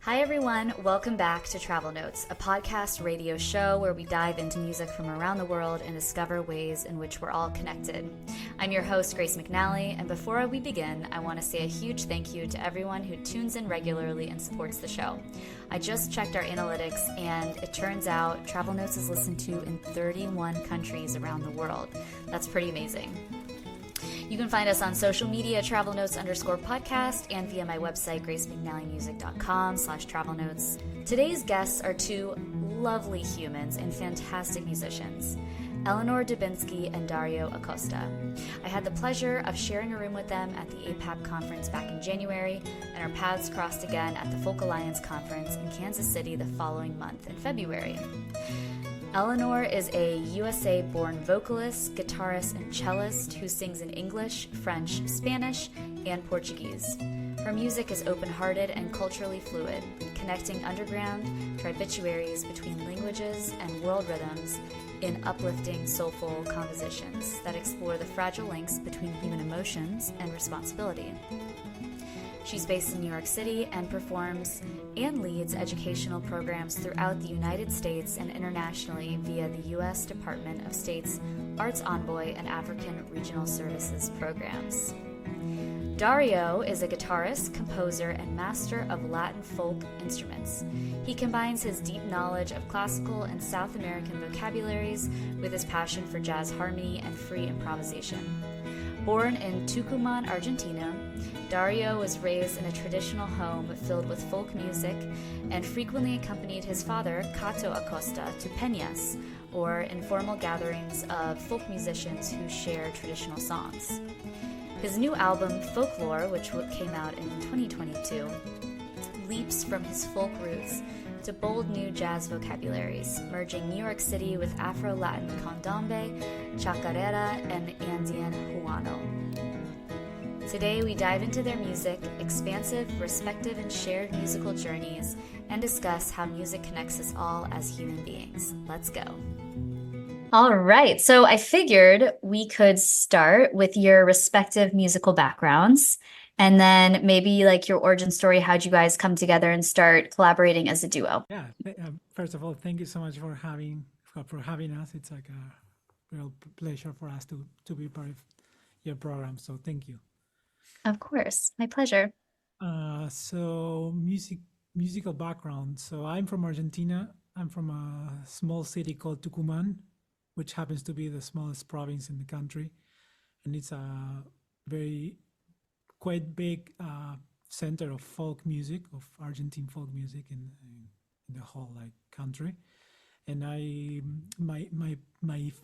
Hi everyone, welcome back to Travel Notes, a podcast radio show where we dive into music from around the world and discover ways in which we're all connected. I'm your host, Grace McNally, and before we begin, I want to say a huge thank you to everyone who tunes in regularly and supports the show. I just checked our analytics, and it turns out Travel Notes is listened to in 31 countries around the world. That's pretty amazing. You can find us on social media, travelnotes_podcast, and via my website, gracemcnallymusic.com/travelnotes. Today's guests are two lovely humans and fantastic musicians, Eleanor Dubinsky and Dario Acosta. I had the pleasure of sharing a room with them at the APAP conference back in January, and our paths crossed again at the Folk Alliance conference in Kansas City the following month in February. Eleanor is a USA-born vocalist, guitarist, and cellist who sings in English, French, Spanish, and Portuguese. Her music is open-hearted and culturally fluid, connecting underground tributaries between languages and world rhythms in uplifting, soulful compositions that explore the fragile links between human emotions and responsibility. She's based in New York City and performs and leads educational programs throughout the United States and internationally via the U.S. Department of State's Arts Envoy and African Regional Services programs. Dario is a guitarist, composer, and master of Latin folk instruments. He combines his deep knowledge of classical and South American vocabularies with his passion for jazz harmony and free improvisation. Born in Tucumán, Argentina, Dario was raised in a traditional home filled with folk music and frequently accompanied his father, Cato Acosta, to peñas, or informal gatherings of folk musicians who share traditional songs. His new album, Folklore, which came out in 2022, leaps from his folk roots to bold new jazz vocabularies, merging New York City with Afro-Latin candombe, chacarera, and Andean Juano. Today we dive into their music, expansive, respective, and shared musical journeys, and discuss how music connects us all as human beings. Let's go. All right, so I figured we could start with your respective musical backgrounds, and then maybe like your origin story. How'd you guys come together and start collaborating as a duo? Yeah, first of all, thank you so much for having us. It's like a real pleasure for us to be part of your program. So thank you. Of course, my pleasure. So musical background. So I'm from Argentina. I'm from a small city called Tucumán, which happens to be the smallest province in the country, and it's a quite big center of folk music, of Argentine folk music in the whole country. And my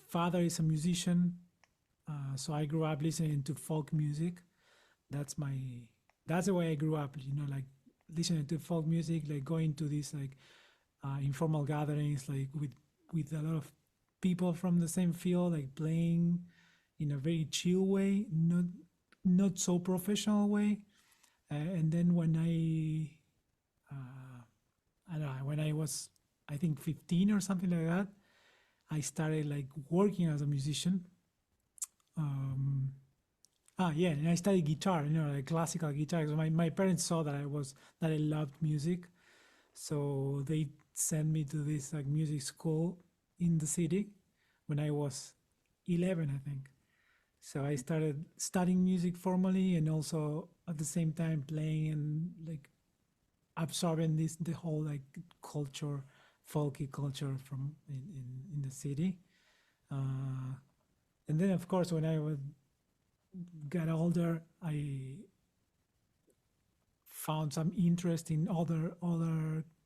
father is a musician, so I grew up listening to folk music. That's the way I grew up, listening to folk music, going to these informal gatherings, with a lot of people from the same field, playing in a very chill way, not so professional way. And then when I don't know, when I was, I think 15 or something like that, I started working as a musician. And I studied guitar, classical guitar. So my parents saw that I loved music, so they sent me to this music school in the city when I was 11, I think. So I started studying music formally, and also at the same time playing and absorbing the whole culture, folky culture from in the city. And then of course when I got older, I found some interest in other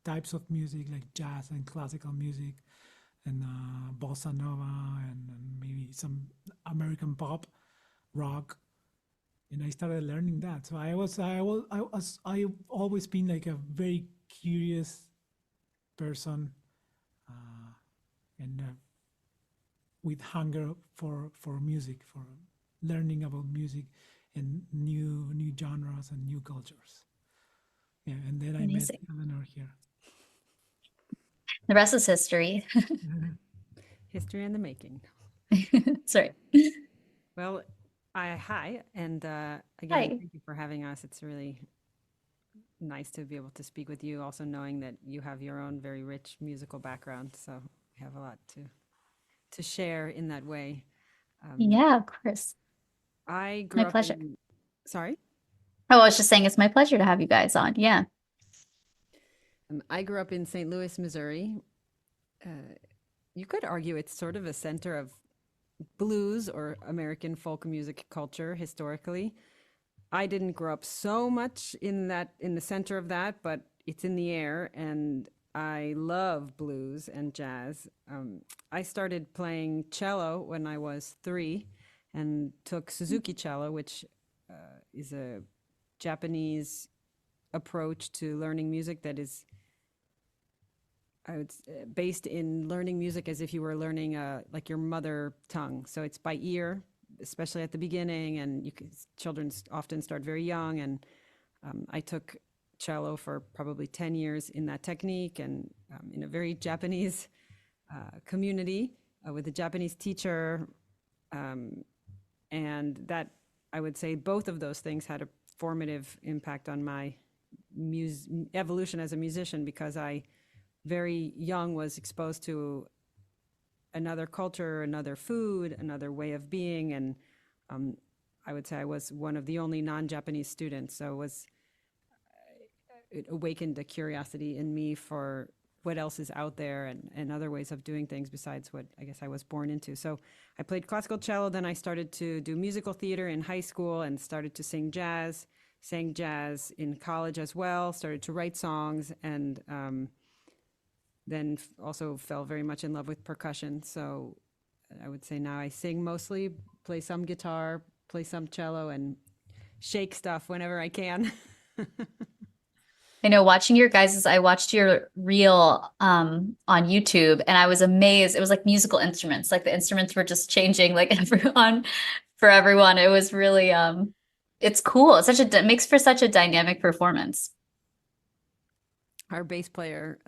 types of music, like jazz and classical music, and bossa nova, and maybe some American pop, rock, and I started learning that. So I've always been a very curious person, and with hunger for music, for learning about music and new genres and new cultures. Yeah, and then Amazing. I met Eleanor here. The rest is history. History in the making. Sorry. Well, hi, and again, Hi. thank you for having us. It's really nice to be able to speak with you, also knowing that you have your own very rich musical background. So we have a lot to share in that way. Yeah, of course. I My grew up pleasure. in, sorry? Oh, I was just saying it's my pleasure to have you guys on. Yeah. I grew up in St. Louis, Missouri. You could argue it's sort of a center of blues or American folk music culture historically. I didn't grow up so much in the center of that, but it's in the air, and I love blues and jazz. I started playing cello when I was 3 and took Suzuki cello, which is a Japanese approach to learning music that is based in learning music as if you were learning like your mother tongue. So it's by ear, especially at the beginning, and children often start very young. And I took cello for probably 10 years in that technique, and in a very Japanese community with a Japanese teacher. And that, I would say, both of those things had a formative impact on my evolution as a musician, because I very young was exposed to another culture, another food, another way of being. And I would say I was one of the only non-Japanese students. So it awakened a curiosity in me for what else is out there, and other ways of doing things besides what I guess I was born into. So I played classical cello, then I started to do musical theater in high school and started to sing jazz, sang jazz in college as well, started to write songs, and then also fell very much in love with percussion. So I would say now I sing mostly, play some guitar, play some cello, and shake stuff whenever I can. I know, watching your guys's, I watched your reel on YouTube, and I was amazed. It was like musical instruments, like the instruments were just changing like for everyone. It was really it's cool. It's it makes for such a dynamic performance. Our bass player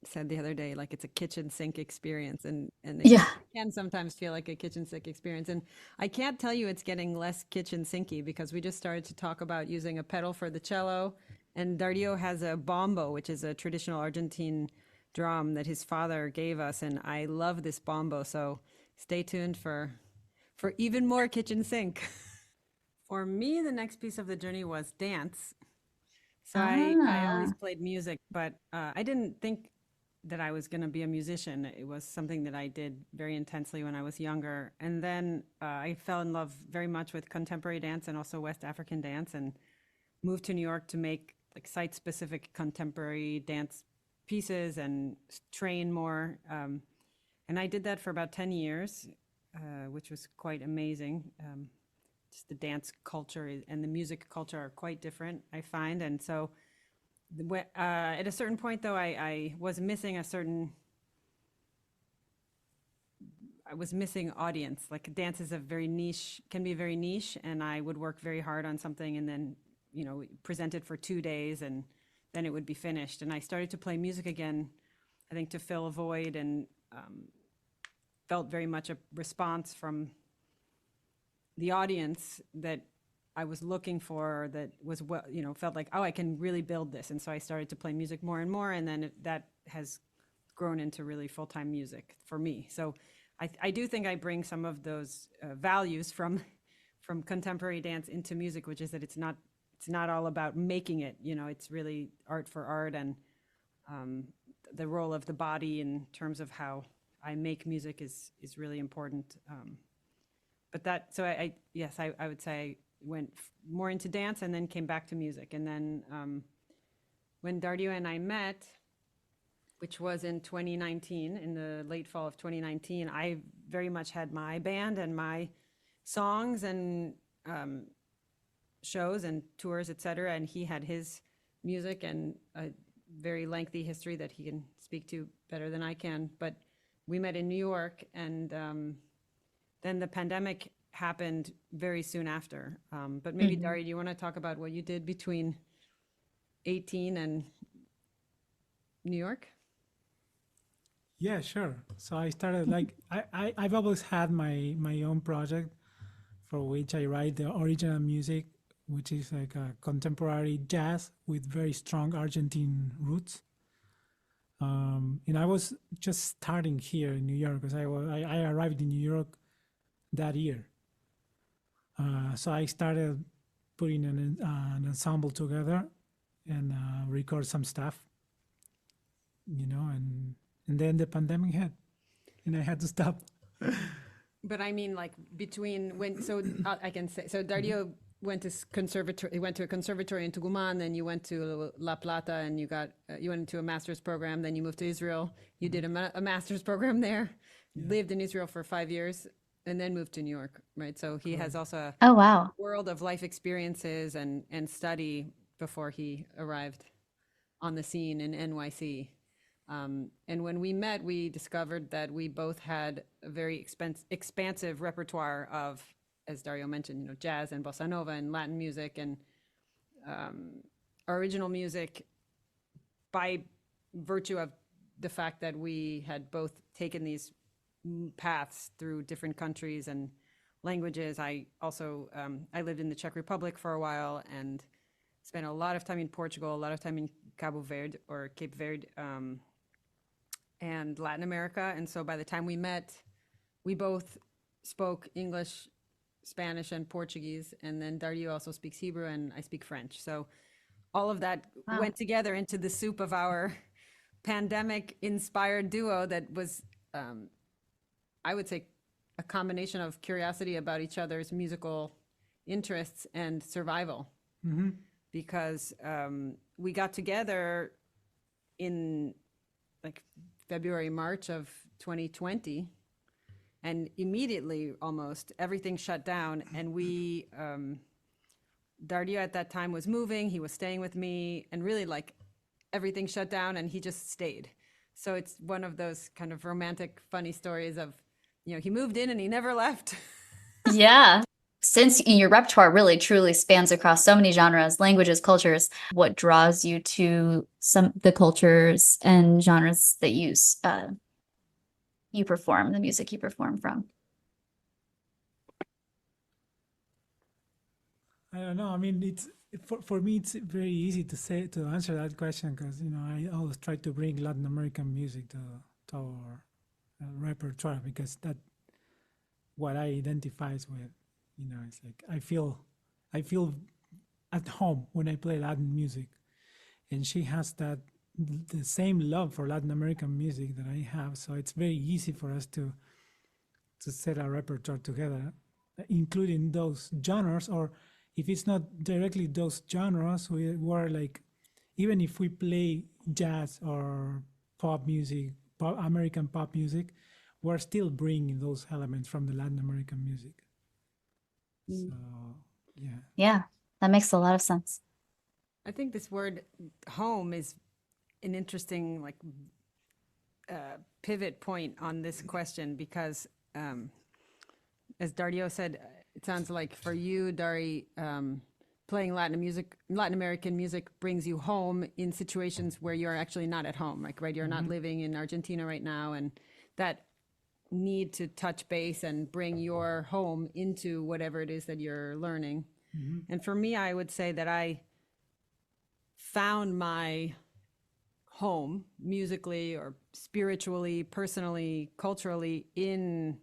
said the other day, like, it's a kitchen sink experience, and Yeah. it can sometimes feel like a kitchen sink experience. And I can't tell you it's getting less kitchen sinky, because we just started to talk about using a pedal for the cello, and Dario has a bombo, which is a traditional Argentine drum that his father gave us, and I love this bombo. So stay tuned for even more kitchen sink. For me, the next piece of the journey was dance. So I always played music, but I didn't think that I was going to be a musician. It was something that I did very intensely when I was younger. And then I fell in love very much with contemporary dance and also West African dance, and moved to New York to make like site-specific contemporary dance pieces and train more. And I did that for about 10 years, which was quite amazing. Just the dance culture and the music culture are quite different, I find. And so at a certain point, though, I was missing I was missing audience. Like, dance is can be very niche, and I would work very hard on something and then, present it for 2 days, and then it would be finished. And I started to play music again, I think, to fill a void, and felt very much a response from the audience that I was looking for, that was felt like, oh, I can really build this. And so I started to play music more and more, and then that has grown into really full-time music for me. So I do think I bring some of those values from contemporary dance into music, which is that it's not all about making it. It's really art for art, and the role of the body in terms of how I make music is really important. Yes, I would say I went more into dance and then came back to music. And then when Dario and I met, which was in 2019, in the late fall of 2019, I very much had my band and my songs and shows and tours, etc. And he had his music and a very lengthy history that he can speak to better than I can. But we met in New York, and then the pandemic happened very soon after. But maybe, Dario, do you want to talk about what you did between 18 and New York? Yeah, sure. So I started I've always had my own project for which I write the original music which is like a contemporary jazz with very strong Argentine roots. And I was just starting here in New York because I arrived in New York that year. So I started putting an ensemble together and record some stuff, and then the pandemic hit, and I had to stop. But I mean, like between when, so I can say, so Dario went to conservatory, he went to a conservatory in Tucumán, then you went to La Plata and you went into a master's program, then you moved to Israel, you did a master's program there, lived in Israel for 5 years, and then moved to New York, right? So he has also a Oh, wow. world of life experiences and study before he arrived on the scene in NYC. And when we met, we discovered that we both had a very expansive repertoire of, as Dario mentioned, jazz and bossa nova and Latin music and original music, by virtue of the fact that we had both taken these paths through different countries and languages. I also, I lived in the Czech Republic for a while and spent a lot of time in Portugal, a lot of time in Cabo Verde or Cape Verde, and Latin America. And so by the time we met, we both spoke English, Spanish, and Portuguese. And then Dario also speaks Hebrew and I speak French. So all of that went together into the soup of our pandemic-inspired duo that was, I would say, a combination of curiosity about each other's musical interests and survival. Mm-hmm. Because we got together in like February, March of 2020, and immediately almost everything shut down. And we, Dario at that time was moving, he was staying with me, and really like everything shut down and he just stayed. So it's one of those kind of romantic, funny stories of, he moved in and he never left. Yeah. Since your repertoire really truly spans across so many genres, languages, cultures, what draws you to the cultures and genres that you perform, the music you perform from? I don't know. I mean, for me, it's very easy to answer that question because I always try to bring Latin American music to our repertoire because that's what I identifies with. It's like I feel at home when I play Latin music, and she has the same love for Latin American music that I have. So it's very easy for us to set a repertoire together, including those genres, or if it's not directly those genres, we're like, even if we play jazz or pop music, American pop music, we're still bringing those elements from the Latin American music. So, yeah. Yeah, that makes a lot of sense. I think this word home is an interesting pivot point on this question because as Dario said, it sounds like for you, Dari, playing Latin American music brings you home in situations where you're actually not at home, right? You're not living in Argentina right now, and that need to touch base and bring your home into whatever it is that you're learning. Mm-hmm. And for me, I would say that I found my home musically or spiritually, personally, culturally in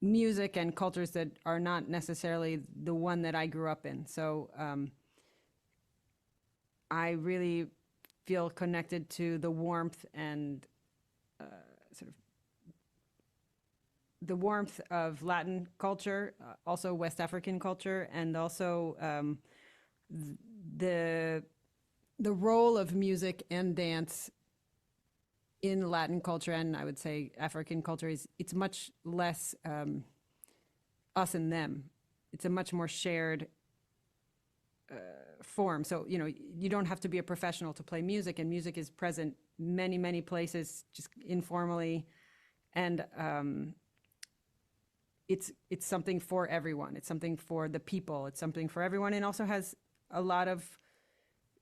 music and cultures that are not necessarily the one that I grew up in. So I really feel connected to the warmth and sort of the warmth of Latin culture, also West African culture, and also the role of music and dance in Latin culture, and I would say African culture, it's much less us and them. It's a much more shared form. So, you don't have to be a professional to play music, and music is present many, many places, just informally. And it's something for everyone. It's something for the people. It's something for everyone, and also has a lot of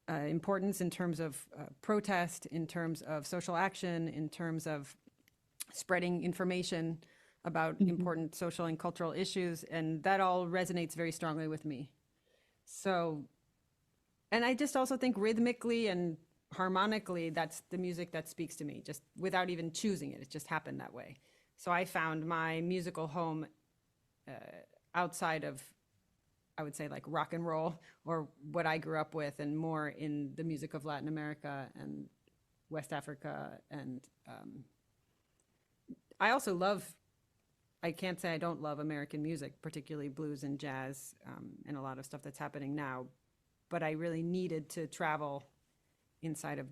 importance in terms of protest, in terms of social action, in terms of spreading information about important social and cultural issues, and that all resonates very strongly with me. So, and I just also think rhythmically and harmonically, that's the music that speaks to me, just without even choosing it. It just happened that way. So I found my musical home outside of, I would say, like rock and roll or what I grew up with, and more in the music of Latin America and West Africa. And I also love, I can't say I don't love American music, particularly blues and jazz, and a lot of stuff that's happening now. But I really needed to travel inside of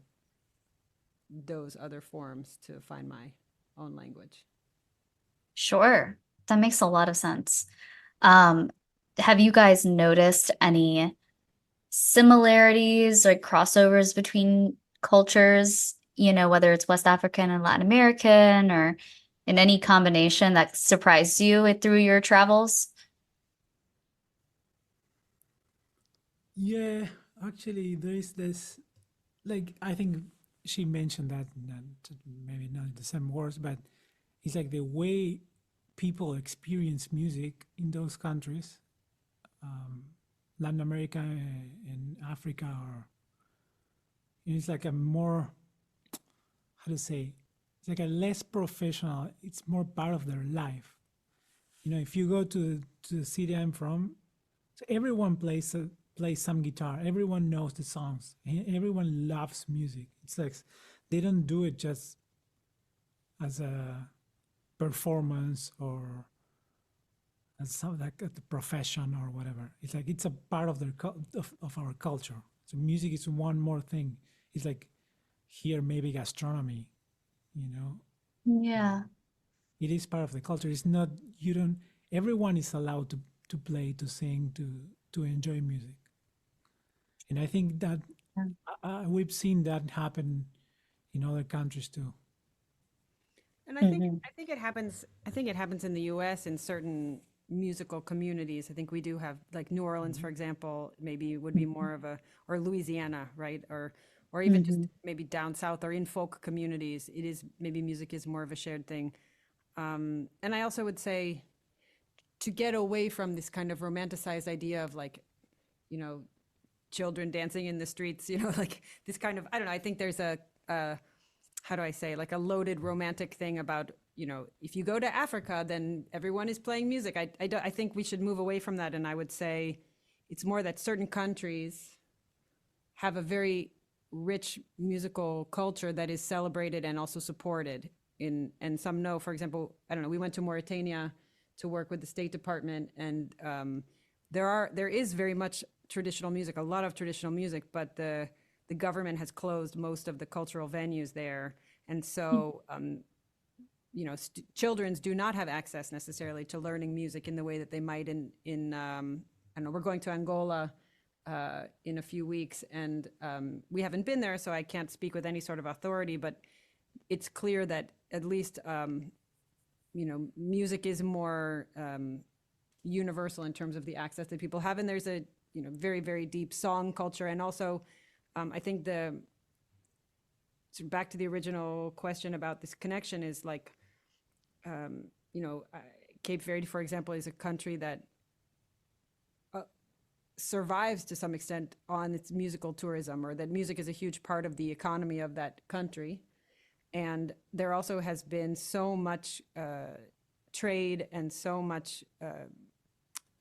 those other forms to find my own language. Sure. That makes a lot of sense. Have you guys noticed any similarities or crossovers between cultures, whether it's West African and Latin American or in any combination that surprised you through your travels? Yeah, actually, there is this, like, I think she mentioned that, maybe not the same words, but it's like the way people experience music in those countries, Latin America and Africa, or it's like a more, how to say, it's like a less professional, it's more part of their life. If you go to the city I'm from, so everyone plays some guitar. Everyone knows the songs. Everyone loves music. It's like they don't do it just as a performance or as something like a profession or whatever. It's like it's a part of of our culture. So music is one more thing. It's like here maybe gastronomy, Yeah. it is part of the culture. It's not, you don't, everyone is allowed to play, to sing, to enjoy music. And I think that we've seen that happen in other countries too. And I think it happens. I think it happens in the U.S. in certain musical communities. I think we do have, like New Orleans, for example, maybe would be more of a, or Louisiana, right, or even just maybe down south or in folk communities. It is, maybe music is more of a shared thing. And I also would say, to get away from this kind of romanticized idea of, like, children dancing in the streets, like this kind of, I don't know, I think there's a how do I say, like a loaded romantic thing about, if you go to Africa, then everyone is playing music. I think we should move away from that. And I would say it's more that certain countries have a very rich musical culture that is celebrated and also supported and some know, for example, I don't know, we went to Mauritania to work with the State Department, and there is very much traditional music, a lot of traditional music, but the government has closed most of the cultural venues there. And so, children do not have access necessarily to learning music in the way that they might in I don't know, we're going to Angola in a few weeks, and we haven't been there, so I can't speak with any sort of authority, but it's clear that at least, music is more universal in terms of the access that people have. And there's a, very, very deep song culture. And also, I think back to the original question about this connection is like, Cape Verde, for example, is a country that survives to some extent on its musical tourism, or that music is a huge part of the economy of that country. And there also has been so much trade and so much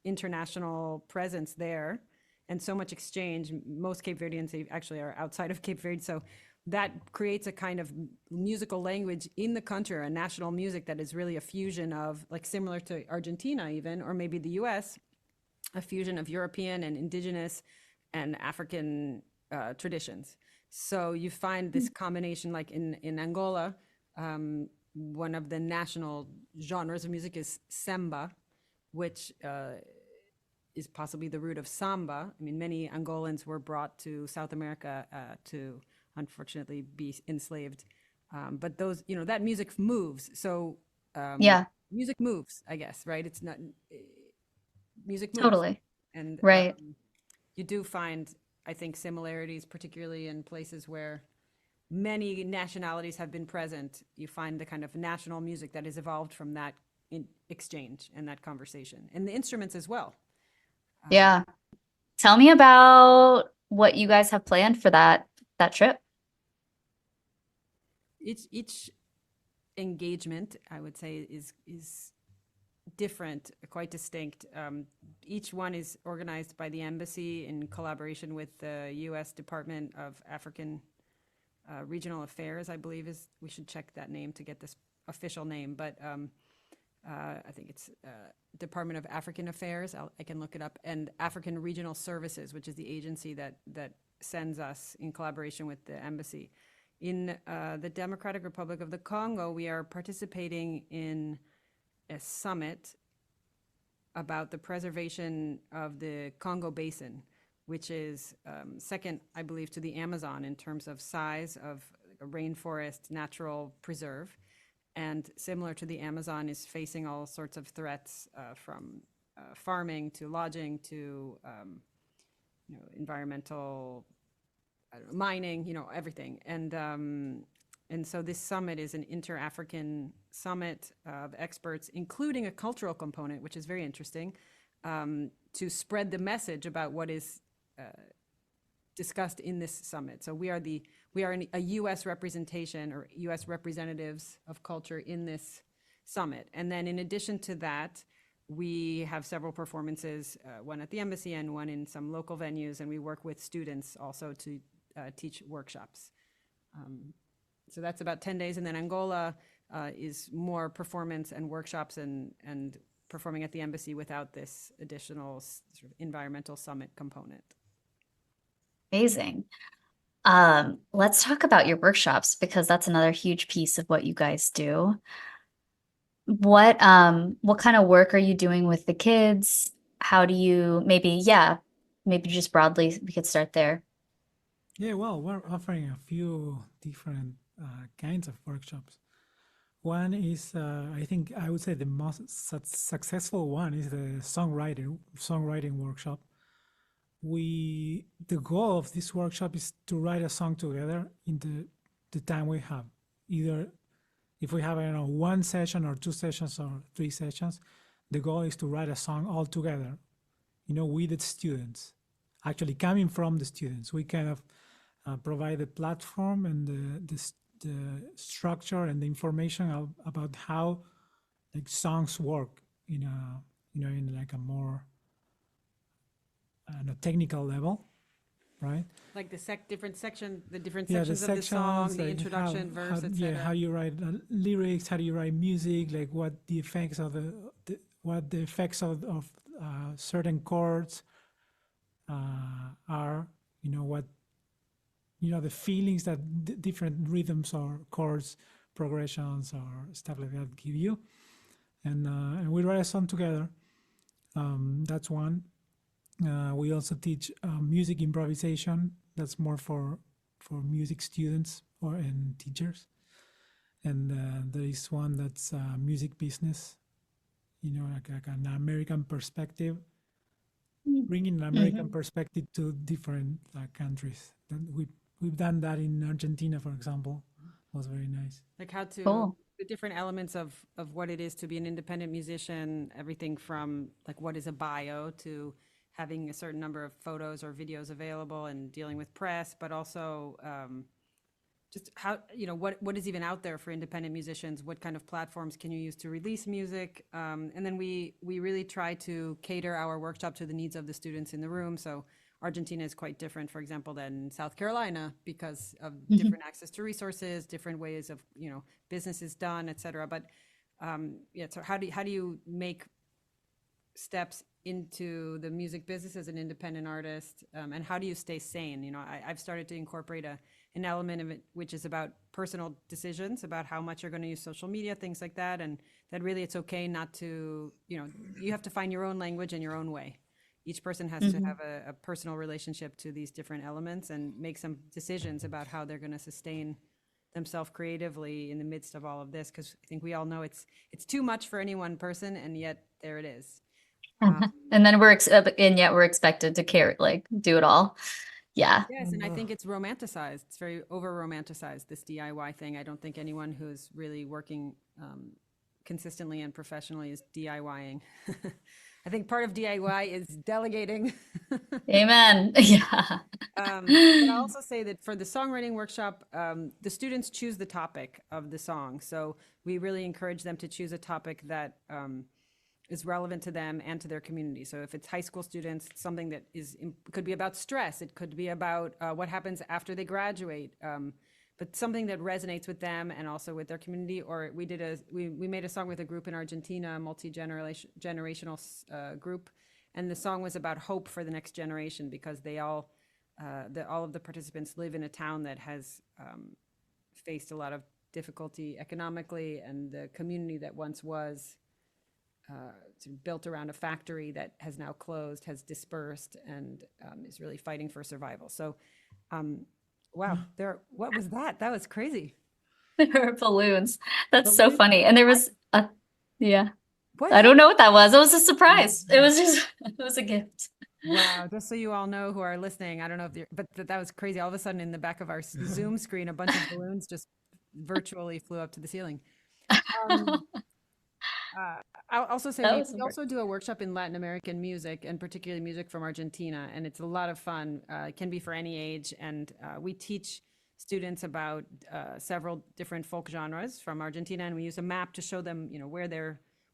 international presence there, and so much exchange. Most Cape Verdeans actually are outside of Cape Verde. So that creates a kind of musical language in the country, a national music that is really a fusion of, like, similar to Argentina even, or maybe the US, a fusion of European and indigenous and African traditions. So you find this combination, like in Angola, one of the national genres of music is samba, which is possibly the root of samba. I mean, many Angolans were brought to South America to unfortunately be enslaved. But those, that music moves. So Yeah, music moves, I guess, right? It's not, music moves. totally. And Right. you do find, I think, similarities, particularly in places where many nationalities have been present. You find the kind of national music that has evolved from that exchange and that conversation, and the instruments as well. Yeah. tell me about what you guys have planned for that trip. Each engagement, I would say, is different, quite distinct. Each one is organized by the embassy in collaboration with the U.S. Department of African Regional Affairs, I believe we should check that name to get this official name, but I think it's Department of African Affairs. I can look it up, and African Regional Services, which is the agency that sends us in collaboration with the embassy. In the Democratic Republic of the Congo, we are participating in a summit about the preservation of the Congo Basin, which is second, I believe, to the Amazon in terms of size of a rainforest natural preserve. And similar to the Amazon, is facing all sorts of threats from farming to lodging to environmental, mining, everything. And so this summit is an inter-African summit of experts, including a cultural component, which is very interesting, to spread the message about what is discussed in this summit. So we are a U.S. representation or U.S. representatives of culture in this summit. And then in addition to that, we have several performances, one at the embassy and one in some local venues, and we work with students also to teach workshops. So that's about 10 days. And then Angola is more performance and workshops and performing at the embassy without this additional sort of environmental summit component. Amazing. Let's talk about your workshops, because that's another huge piece of what you guys do. What kind of work are you doing with the kids? How do you maybe just broadly we could start there. Yeah, well, we're offering a few different kinds of workshops. One is, I think I would say the most successful one is the songwriting workshop. The goal of this workshop is to write a song together in the time we have. Either if we have, one session or 2 sessions or 3 sessions, the goal is to write a song all together, with the students, actually coming from the students. We kind of provide the platform and the structure and the information about how like songs work in like a more technical level, right? Like the different sections the of the song, the like introduction, verse, etc. Yeah, how you write lyrics, how do you write music, like what the effects of certain chords are, what the feelings that different rhythms or chords, progressions or stuff like that give you, and we write a song together. That's one. We also teach music improvisation. That's more for music students and teachers. And there is one that's music business, like an American perspective, bringing an American perspective to different countries. We've done that in Argentina, for example. It was very nice. Like how to Cool. the different elements of what it is to be an independent musician, everything from like what is a bio to having a certain number of photos or videos available and dealing with press, but also just how, what is even out there for independent musicians? What kind of platforms can you use to release music? And then we really try to cater our workshop to the needs of the students in the room. So Argentina is quite different, for example, than South Carolina because of different access to resources, different ways of, business is done, et cetera. But so how do you make steps into the music business as an independent artist, and how do you stay sane? I've started to incorporate an element of it which is about personal decisions about how much you're going to use social media, things like that, and that really it's okay not to, you have to find your own language and your own way. Each person has to have a personal relationship to these different elements and make some decisions about how they're going to sustain themselves creatively in the midst of all of this, because I think we all know it's too much for any one person, and yet there it is. And then yet we're expected to do it all. Yeah. Yes, and I think it's romanticized. It's very over-romanticized, this DIY thing. I don't think anyone who's really working consistently and professionally is DIYing. I think part of DIY is delegating. Amen. Yeah. But I'll also say that for the songwriting workshop, the students choose the topic of the song. So we really encourage them to choose a topic that is relevant to them and to their community. So if it's high school students, something that could be about stress, it could be about what happens after they graduate, but something that resonates with them and also with their community. Or we made a song with a group in Argentina, a multi-generational group, and the song was about hope for the next generation because all of the participants live in a town that has faced a lot of difficulty economically, and the community that once was sort of built around a factory that has now closed, has dispersed, and is really fighting for survival. So, wow, what was that? That was crazy. There were balloons. That's so funny. And there was yeah. What? I don't know what that was. It was a surprise. It was just, it was a gift. Wow, just so you all know who are listening, I don't know if but that was crazy. All of a sudden in the back of our Zoom screen, a bunch of balloons just virtually flew up to the ceiling. I'll also say we also do a workshop in Latin American music, and particularly music from Argentina, and it's a lot of fun. It can be for any age, and we teach students about several different folk genres from Argentina, and we use a map to show them,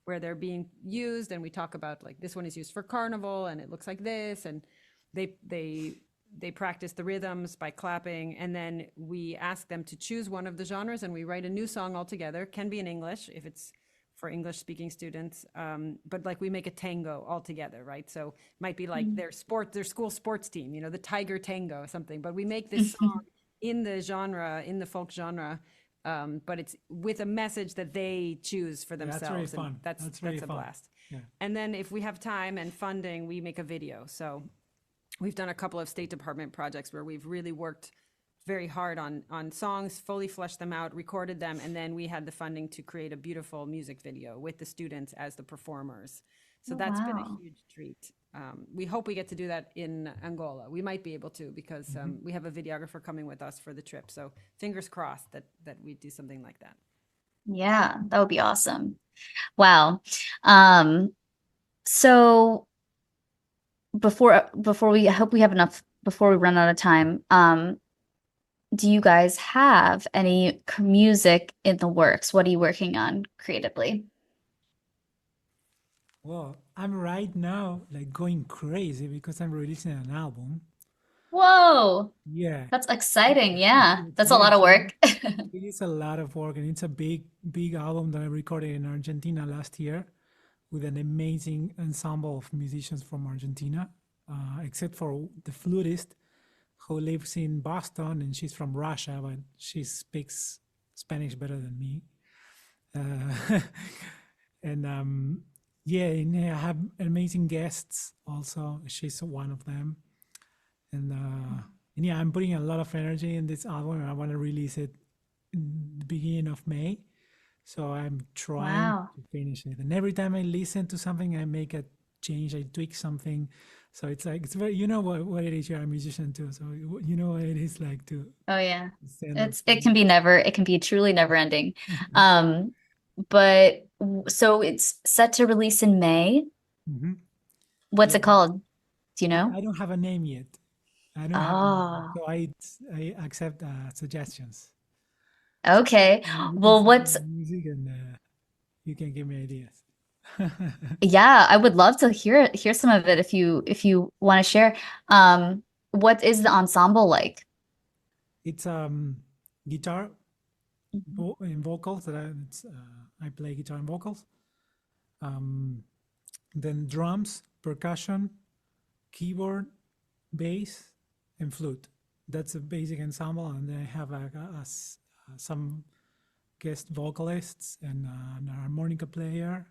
where they're being used, and we talk about like this one is used for carnival, and it looks like this, and they practice the rhythms by clapping, and then we ask them to choose one of the genres, and we write a new song altogether. Can be in English if it's for English speaking students, but like we make a tango all together, right? So it might be like their school sports team, the Tiger Tango or something, but we make this song in the folk genre, but it's with a message that they choose for themselves. That's really fun. That's really a fun. blast. Yeah. And then if we have time and funding, we make a video. So we've done a couple of State Department projects where we've really worked very hard on songs, fully fleshed them out, recorded them, and then we had the funding to create a beautiful music video with the students as the performers. So that's been a huge treat. We hope we get to do that in Angola. We might be able to because we have a videographer coming with us for the trip. So fingers crossed that we do something like that. Yeah, that would be awesome. Wow. So before I hope we have enough before we run out of time. Do you guys have any music in the works? What are you working on creatively? Well, I'm right now like going crazy because I'm releasing an album. Whoa, Yeah, that's exciting. Yeah, that's a lot of work. it is a lot of work, and it's a big album that I recorded in Argentina last year with an amazing ensemble of musicians from Argentina, except for the flutist who lives in Boston, and she's from Russia, but she speaks Spanish better than me. And yeah, and I have amazing guests also. She's one of them. And yeah, I'm putting a lot of energy in this album, and I want to release it in the beginning of May. So I'm trying to finish it. And every time I listen to something, I make a change, I tweak something. So it's like, it's very, what it is, you're a musician too. So you know what it is like to. Oh yeah, it can be truly never ending. But so it's set to release in May. Mm-hmm. What's it called? Do you know? I don't have a name yet. I don't have a name, so I accept suggestions. Okay. Well, what's music, and you can give me ideas. yeah, I would love to hear some of it if you want to share. What is the ensemble like? It's guitar and vocals. I play guitar and vocals. Then drums, percussion, keyboard, bass, and flute. That's a basic ensemble, and then I have some guest vocalists and an harmonica player.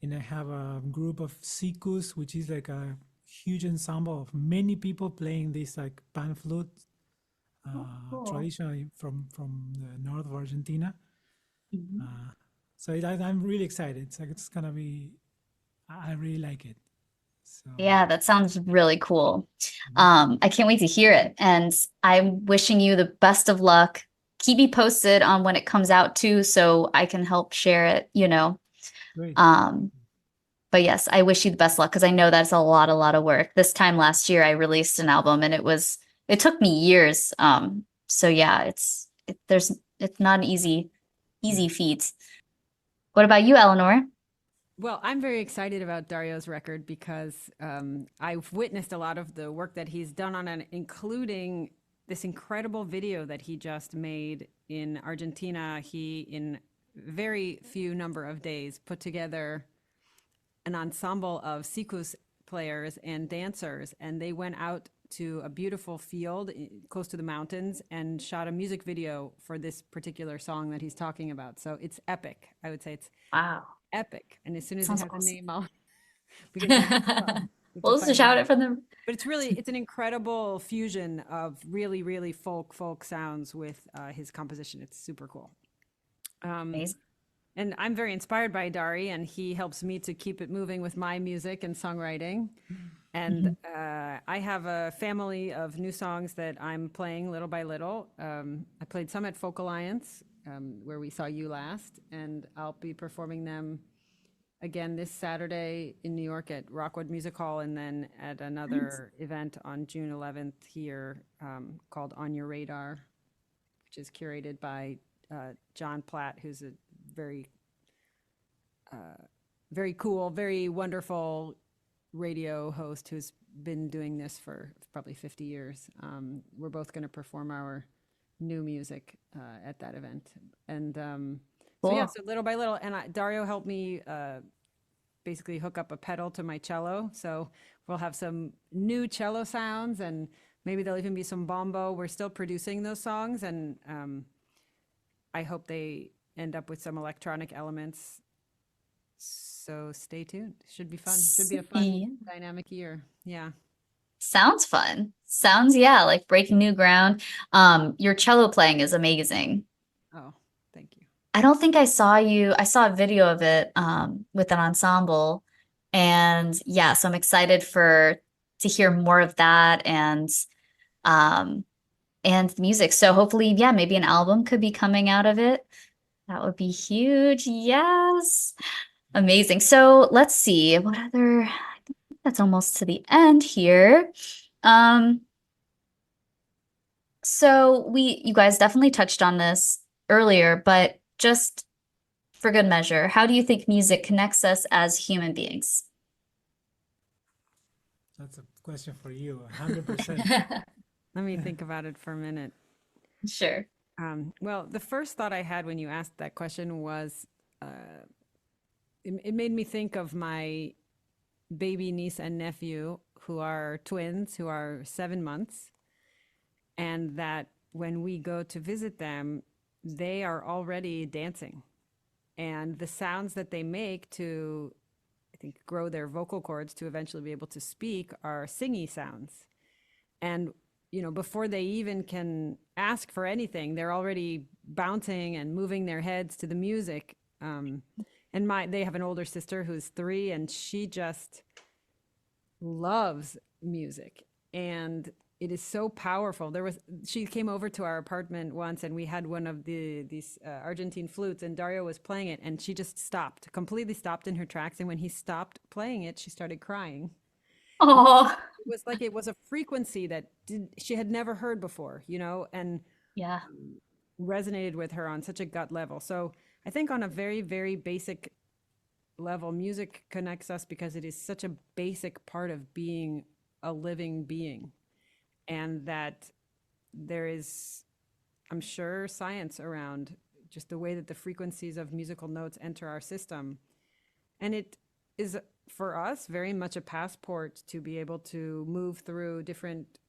And I have a group of sikus, which is like a huge ensemble of many people playing this like pan flute, traditionally from the north of Argentina. So I'm really excited. It's gonna be, I really like it. So. Yeah, that sounds really cool. I can't wait to hear it, and I'm wishing you the best of luck. Keep me posted on when it comes out too, so I can help share it. Great. But yes, I wish you the best luck because I know that's a lot of work. This time last year, I released an album and it took me years. So yeah, it's not an easy feat. What about you, Eleanor? Well, I'm very excited about Dario's record because I've witnessed a lot of the work that he's done on it, including this incredible video that he just made in Argentina. He, in very few number of days, put together an ensemble of sikus players and dancers, and they went out to a beautiful field close to the mountains and shot a music video for this particular song that he's talking about. So it's epic. I would say it's Wow. epic. And as soon as it Sounds has awesome. a name, I'll we can have fun. We have to We'll find shout out. it from the But it's an incredible fusion of really folk sounds with his composition. It's super cool. amazing. And I'm very inspired by Dari, and he helps me to keep it moving with my music and songwriting. And I have a family of new songs that I'm playing little by little. I played some at Folk Alliance, where we saw you last, and I'll be performing them again this Saturday in New York at Rockwood Music Hall, and then at another event on June 11th here called On Your Radar, which is curated by John Platt, who's a very, very cool, very wonderful radio host who's been doing this for probably 50 years. We're both going to perform our new music at that event. And so yeah, so little by little, and Dario helped me basically hook up a pedal to my cello. So we'll have some new cello sounds, and maybe there'll even be some bombo. We're still producing those songs, and I hope they end up with some electronic elements. So stay tuned. Should be fun. Should be a fun, dynamic year. Yeah. Sounds fun. Sounds, yeah, like breaking new ground. Your cello playing is amazing. Oh, thank you. I don't think I saw a video of it with an ensemble. And yeah, so I'm excited to hear more of that and the music. So hopefully, yeah, maybe an album could be coming out of it. That would be huge. Yes. Amazing. So let's see what other, I think that's almost to the end here. So you guys definitely touched on this earlier, but just for good measure, how do you think music connects us as human beings? That's a question for you, 100%. Let me think about it for a minute. Sure. Well, the first thought I had when you asked that question was, it made me think of my baby niece and nephew, who are twins, who are 7 months, and that when we go to visit them, they are already dancing. And the sounds that they make to, I think, grow their vocal cords to eventually be able to speak are singy sounds. And before they even can ask for anything, they're already bouncing and moving their heads to the music. And they have an older sister who's 3, and she just loves music. And it is so powerful. She came over to our apartment once, and we had one of these Argentine flutes, and Dario was playing it, and she just completely stopped in her tracks. And when he stopped playing it, she started crying. Oh, It was like it was a frequency that she had never heard before, and yeah. resonated with her on such a gut level. So I think on a very, very basic level, music connects us because it is such a basic part of being a living being. And that there is, I'm sure, science around just the way that the frequencies of musical notes enter our system. And it is, for us, very much a passport to be able to move through different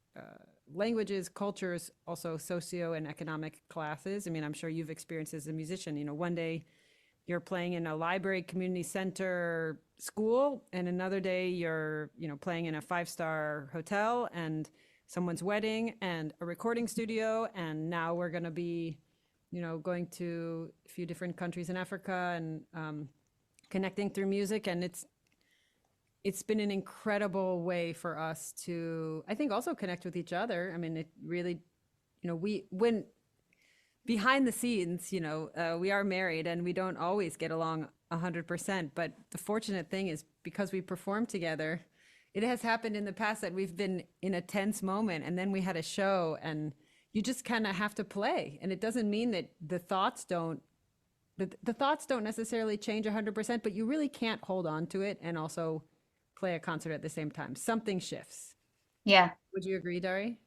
languages, cultures, also socio and economic classes. I mean, I'm sure you've experienced as a musician, one day you're playing in a library, community center, school, and another day you're, playing in a 5-star hotel and someone's wedding and a recording studio. And now we're going to be, going to a few different countries in Africa and connecting through music. And it's been an incredible way for us to, I think, also connect with each other. I mean, it really, when behind the scenes, we are married and we don't always get along 100%. But the fortunate thing is because we perform together, it has happened in the past that we've been in a tense moment and then we had a show and you just kind of have to play. And it doesn't mean that the thoughts don't necessarily change 100%, but you really can't hold on to it and also play a concert at the same time. Something shifts. Yeah. Would you agree, Dari?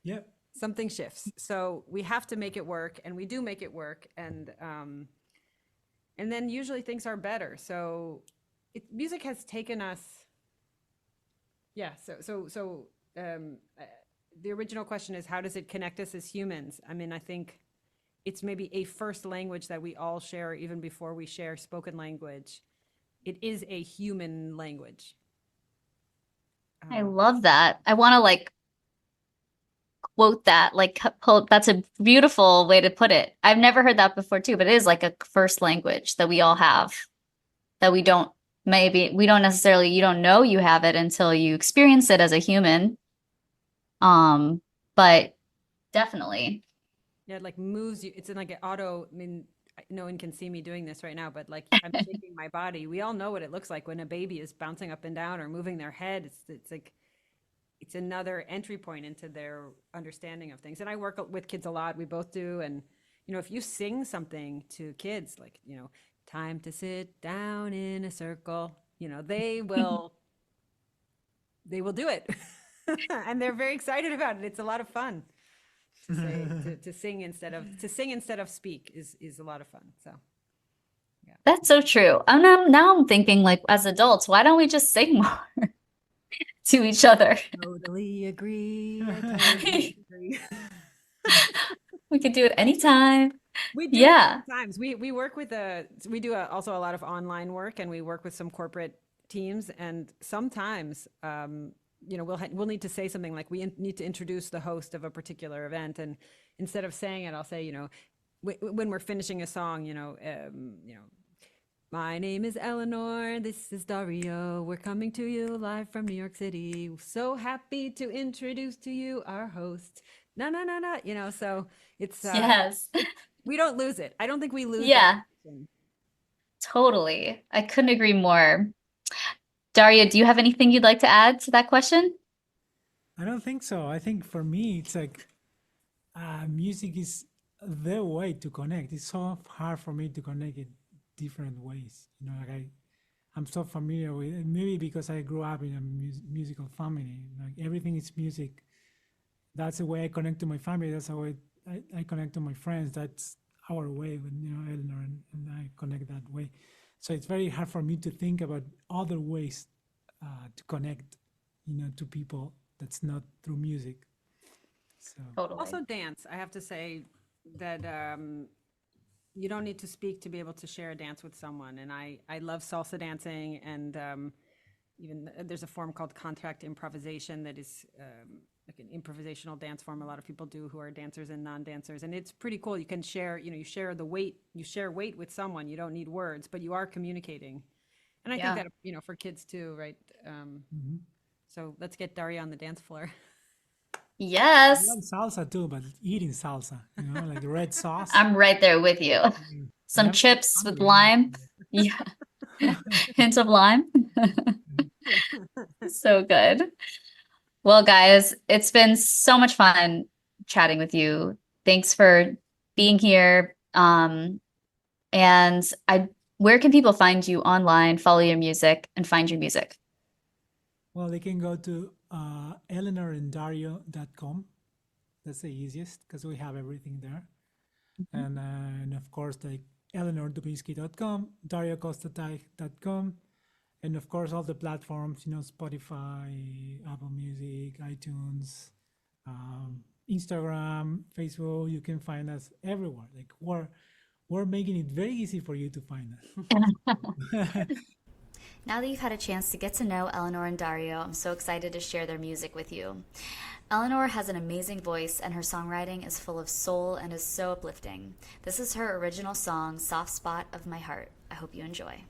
Yeah. Something shifts. So we have to make it work, and we do make it work. And then usually things are better. So music has taken us. Yeah. The original question is, how does it connect us as humans? I mean, I think it's maybe a first language that we all share even before we share spoken language. It is a human language. I love that. I want to like quote that, like that's a beautiful way to put it. I've never heard that before too, but it is like a first language that we all have, that we don't necessarily, you don't know you have it until you experience it as a human. But definitely. Yeah, it like moves you. It's in like an auto, I mean, no one can see me doing this right now, but like I'm shaking my body. We all know what it looks like when a baby is bouncing up and down or moving their head. It's like, it's another entry point into their understanding of things. And I work with kids a lot. We both do. And, you know, if you sing something to kids, like, you know, time to sit down in a circle, you know, they will do it. And they're very excited about it. It's a lot of fun. To sing instead of speak is a lot of fun. So yeah. That's so true. Now I'm thinking, like, as adults, why don't we just sing more to each other? Totally agree. I totally agree. We could do it anytime. We do Yeah. it sometimes. We work with we do also a lot of online work, and we work with some corporate teams, and sometimes you know, we'll need to say something like, we need to introduce the host of a particular event, and instead of saying it, I'll say, you know, when we're finishing a song, you know, my name is Eleanor, this is Dario, we're coming to you live from New York City, so happy to introduce to you our host. No, you know, so it's Yes. we don't lose it. I don't think we lose Yeah. that. Totally. I couldn't agree more. Daria, do you have anything you'd like to add to that question? I don't think so. I think for me, it's like music is the way to connect. It's so hard for me to connect in different ways. You know, like I'm so familiar with it, maybe because I grew up in a musical family. Like everything is music. That's the way I connect to my family. That's how I connect to my friends. That's our way when, you know, Eleanor and I connect that way. So it's very hard for me to think about other ways to connect, you know, to people that's not through music. So Totally. Also dance. I have to say that you don't need to speak to be able to share a dance with someone. And I love salsa dancing, and even there's a form called contact improvisation that is like an improvisational dance form a lot of people do who are dancers and non-dancers, and it's pretty cool. You can share, you know, you share weight with someone. You don't need words, but you are communicating. And I Yeah. think that, you know, for kids too, right? So let's get Daria on the dance floor. I Yes. love salsa too, but eating salsa, you know, like red sauce. I'm right there with you. Some Yeah. chips with lime. Yeah. Hint of lime. So good. Well, guys, it's been so much fun chatting with you. Thanks for being here. And where can people find you online, follow your music, and find your music? Well, they can go to eleanorandario.com. That's the easiest because we have everything there. And of course, like eleanordubinsky.com, darioacostateich.com, and of course, all the platforms, you know, Spotify, Apple Music, iTunes, Instagram, Facebook. You can find us everywhere. Like we're making it very easy for you to find us. Now that you've had a chance to get to know Eleanor and Dario, I'm so excited to share their music with you. Eleanor has an amazing voice, and her songwriting is full of soul and is so uplifting. This is her original song, Soft Spot of My Heart. I hope you enjoy.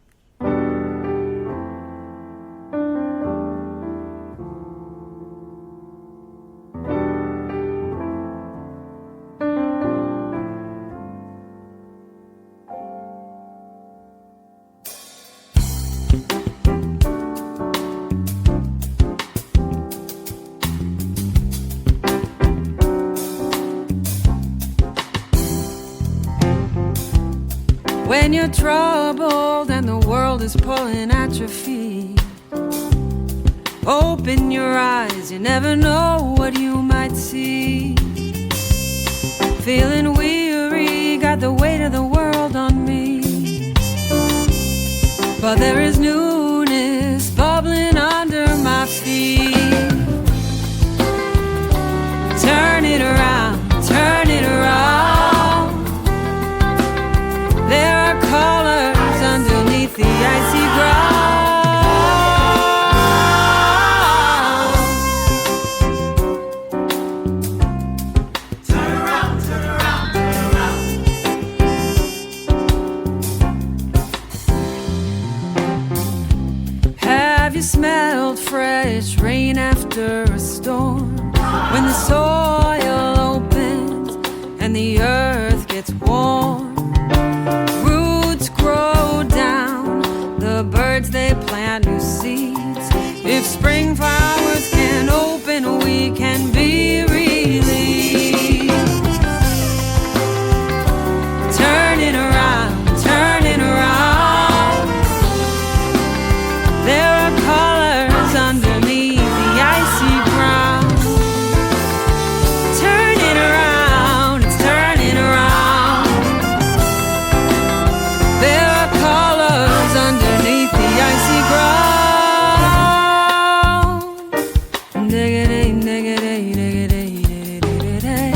When you're troubled and the world is pulling at your feet, open your eyes, you never know what you might see. Feeling weary, got the weight of the world on me, but there is newness bubbling under my feet. Turn it around, turn it around. There are colors underneath the icy ground. Turn around, turn around, turn around. Have you smelled fresh rain after a storm? When the soil opens and the earth gets warm, roots grow down, the birds they plant new seeds. If spring flowers can open, we can be released. Turn it around, turn it around. There are colors underneath the icy ground. Turn it around, it's turning around. There are colors underneath the icy ground. Diggity, diggity, diggity, diggity.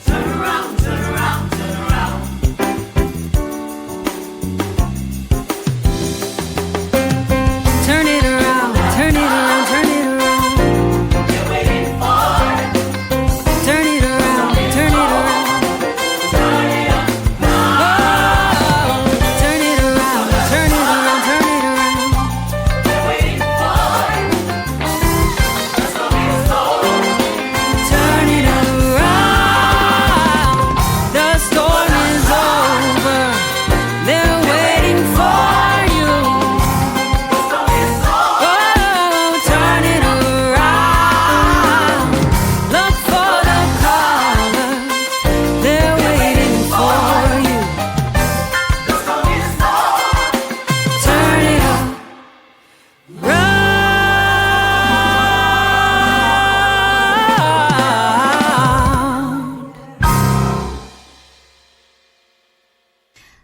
Turn around, turn around, turn around. Turn it around, turn it around, turn it around. You're waiting for it. Turn it around, turn it around. Turn it up now. Oh, turn it around, turn it around, turn it around. You're waiting for it. That's what we sold. Turn it around. The storm is over. They're waiting for you. That's what we sold. Oh, turn it around. Look for the colors. They're waiting for you. That's what we sold. Turn it around.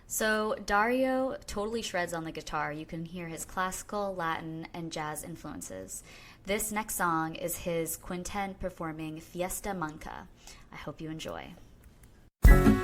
So Dario totally shreds on the guitar. You can hear his classical, Latin, and jazz influences. This next song is his quintet performing Fiesta Manca. I hope you enjoy. Turn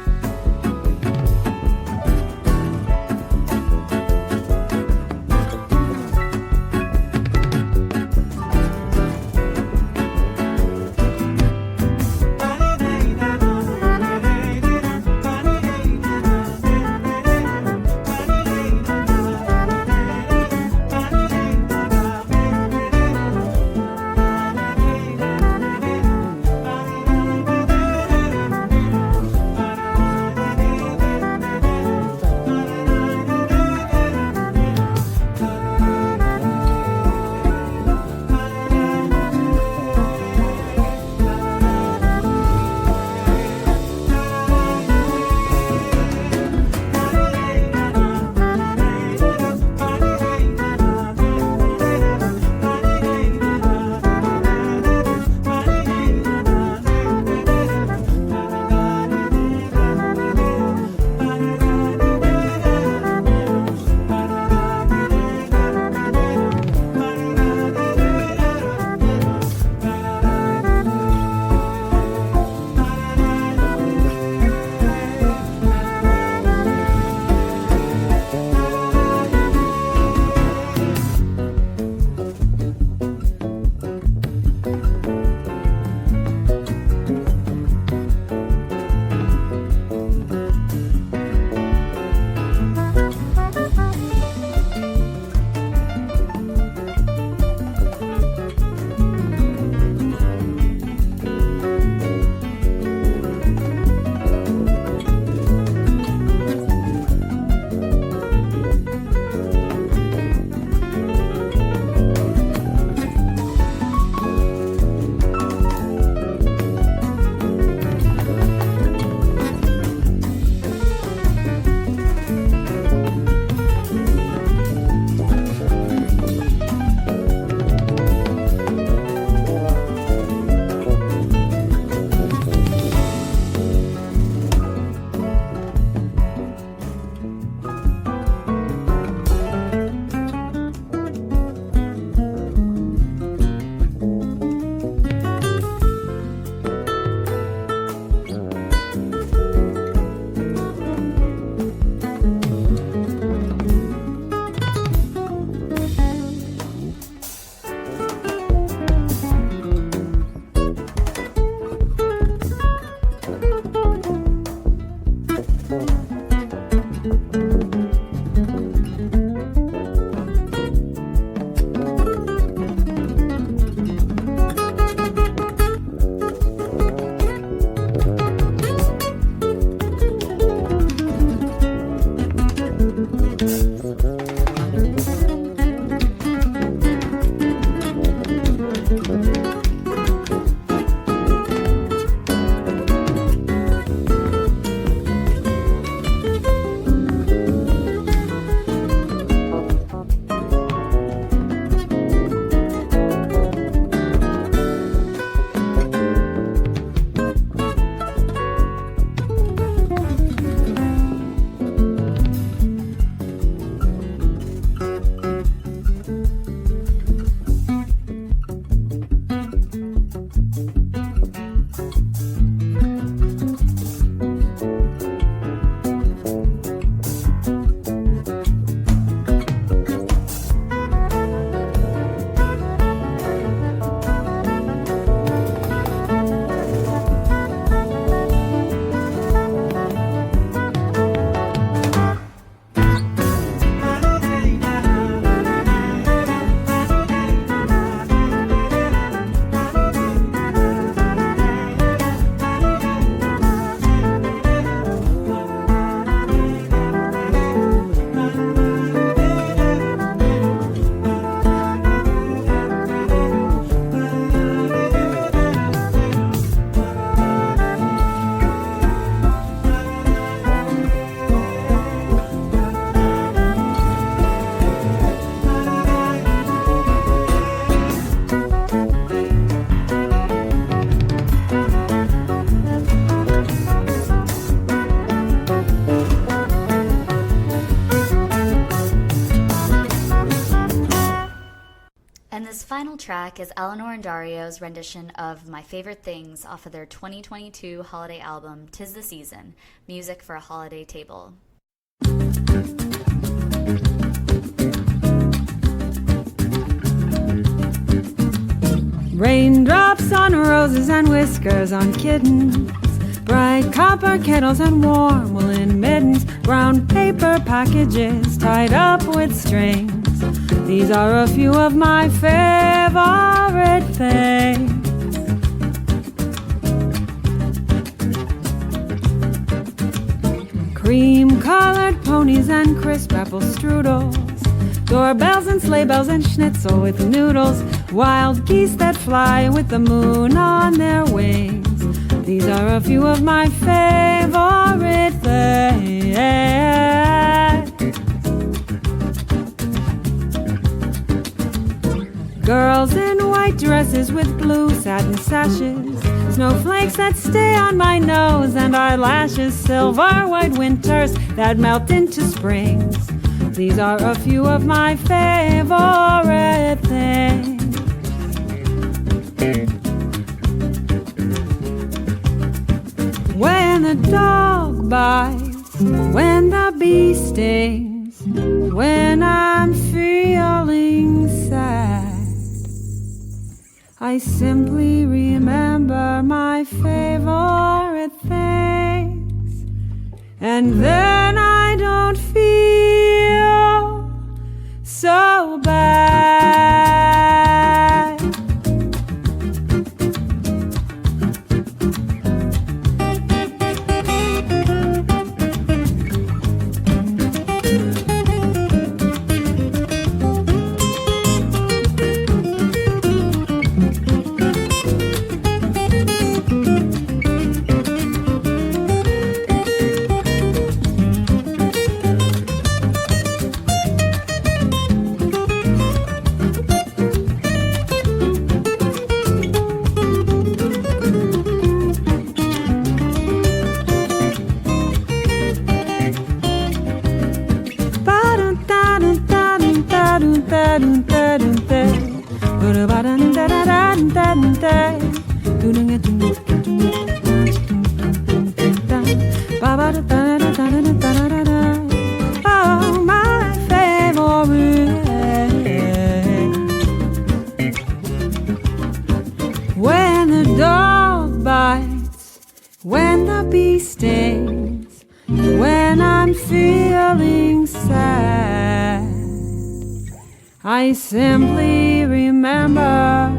final track is Eleanor and Dario's rendition of My Favorite Things off of their 2022 holiday album, 'Tis the Season, Music for a Holiday Table. Raindrops on roses and whiskers on kittens, bright copper kettles and warm woolen mittens, brown paper packages tied up with strings. These are a few of my favorite things. Cream-colored ponies and crisp apple strudels, doorbells and sleigh bells and schnitzel with noodles, wild geese that fly with the moon on their wings. These are a few of my favorite things. Girls in white dresses with blue satin sashes, snowflakes that stay on my nose and eyelashes, silver white winters that melt into springs. These are a few of my favorite things. When the dog bites, when the bee stings, when I'm feeling sad, I simply remember my favorite things, and then I don't feel so bad. Oh, my favorite. When the dog bites, when the bee stings, when I'm feeling sad, I simply remember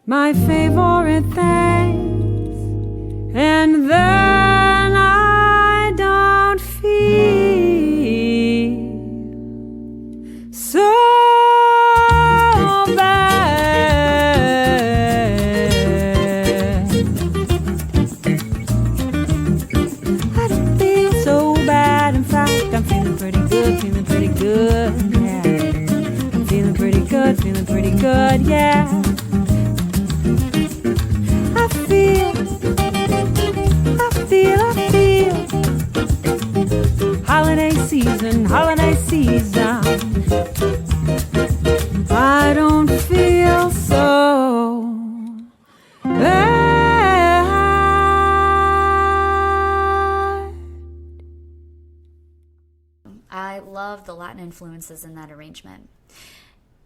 my favorite things, and then I don't feel so bad. I don't feel so bad. In fact, I'm feeling pretty good, feeling pretty good, yeah. I'm feeling pretty good, yeah. I feel holiday season, I don't feel so bad. I love the Latin influences in that arrangement.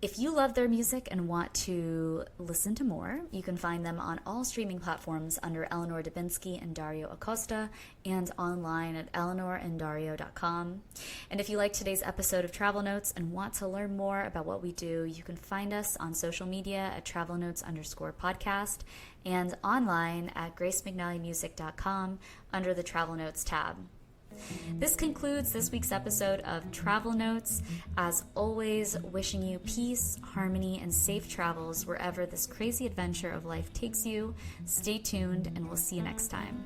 If you love their music and want to listen to more, you can find them on all streaming platforms under Eleanor Dubinsky and Dario Acosta, and online at eleanoranddario.com. And if you like today's episode of Travel Notes and want to learn more about what we do, you can find us on social media at travelnotes_podcast and online at gracemcnallymusic.com under the Travel Notes tab. This concludes this week's episode of Travel Notes. As always, wishing you peace, harmony, and safe travels wherever this crazy adventure of life takes you. Stay tuned, and we'll see you next time.